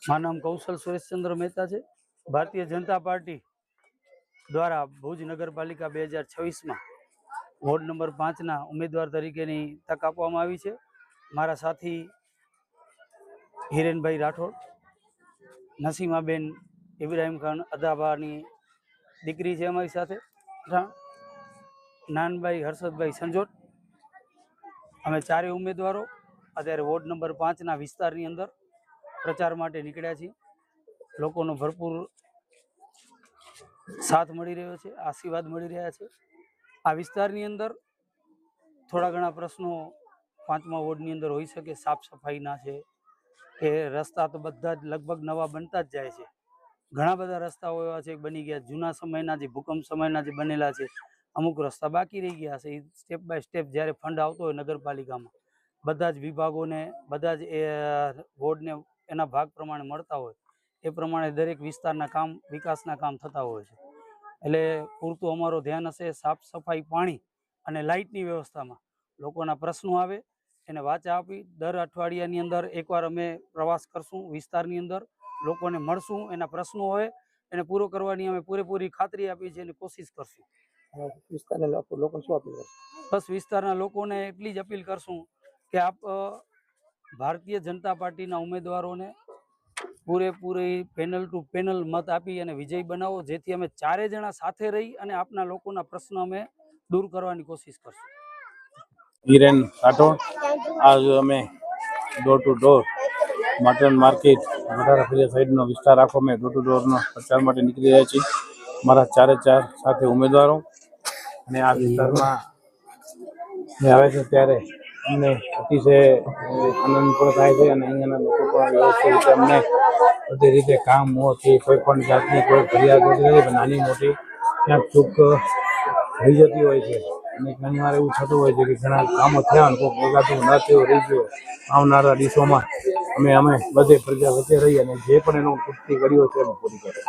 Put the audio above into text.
મારું નામ કૌશલ સુરેશચંદ્ર મહેતા છે। ભારતીય જનતા પાર્ટી દ્વારા ભુજ નગરપાલિકા 2026માં વોર્ડ નંબર 5ના ઉમેદવાર તરીકેની તક આપવામાં આવી છે। મારા સાથી હિરેનભાઈ રાઠોડ, નસીમાબેન ઇબ્રાહિમ ખાન અદાબાની દીકરી છે અમારી સાથે, નાનભાઈ હર્ષદભાઈ સંજોટ, અમે ચારે ઉમેદવારો અત્યારે વોર્ડ નંબર 5ના વિસ્તારની અંદર પ્રચાર માટે નીકળ્યા છીએ। લોકોનો ભરપૂર સાથ મળી રહ્યો છે, આશીર્વાદ મળી રહ્યા છે। આ વિસ્તારની અંદર થોડા ઘણા પ્રશ્નો 5મા વોર્ડની અંદર હોઈ શકે, સાફ સફાઈના છે કે રસ્તા તો બધા જ લગભગ નવા બનતા જ જાય છે। ઘણા બધા રસ્તાઓ એવા છે બની ગયા, જૂના સમયના જે ભૂકંપ સમયના જે બનેલા છે, અમુક રસ્તા બાકી રહી ગયા છે। એ સ્ટેપ બાય સ્ટેપ જ્યારે ફંડ આવતો હોય નગરપાલિકામાં, બધા જ વિભાગોને બધા જ એ વોર્ડને એના ભાગ પ્રમાણે મળતા હોય, એ પ્રમાણે દરેક વિસ્તારના કામ, વિકાસના કામ થતા હોય છે। એટલે પૂરતું અમારું ધ્યાન હશે સાફ સફાઈ, પાણી અને લાઇટની વ્યવસ્થામાં। લોકોના પ્રશ્નો આવે એને વાચા આપી દર અઠવાડિયાની અંદર એકવાર અમે પ્રવાસ કરશું, વિસ્તારની અંદર લોકોને મળશું, એના પ્રશ્નો હોય એને પૂરો કરવાની અમે પૂરેપૂરી ખાતરી આપી છે અને કોશિશ કરશું। વિસ્તારના લોકો શું અપીલ કરશે? બસ વિસ્તારના લોકોને એટલી જ અપીલ કરશું કે આપ ભારતીય જનતા પાર્ટીના ઉમેદવારોને પૂરેપૂરી પેનલ ટુ પેનલ મત આપી અને વિજય બનાવો, જેથી અમે ચારે જણા સાથે રહી અને આપના લોકોના પ્રશ્ન અમે દૂર કરવાની કોશિશ કરશું। હિરેન રાઠોડ, આજ અમે door to door mutton market વધારા ફળિયા સાઈડનો વિસ્તાર આખો અમે ડોર ટુ ડોરનો પ્રચાર માટે નીકળી રહ્યા છીએ। મારા ચારે ચાર સાથે ઉમેદવારો અને આ વિસ્તારમાં આવે છે ત્યારે અમને અતિશય આનંદ પણ થાય છે અને અહીંયાના લોકો પણ વ્યવસ્થિત રીતે અમને બધી રીતે કામ હોવાથી કોઈ પણ જાતની કોઈ ફરિયાદ હોતી નથી, નાની મોટી ક્યાંક ચૂક થઈ જતી હોય છે અને ઘણી વાર એવું થતું હોય છે કે ઘણા કામો થયા અને કોઈ બોલાતું ન થયું રહી ગયો। આવનારા દિવસોમાં અમે બધે પ્રજા વચ્ચે રહી અને જે પણ એનો પૂર્તિ કર્યો છે એમાં પૂરી કરીએ।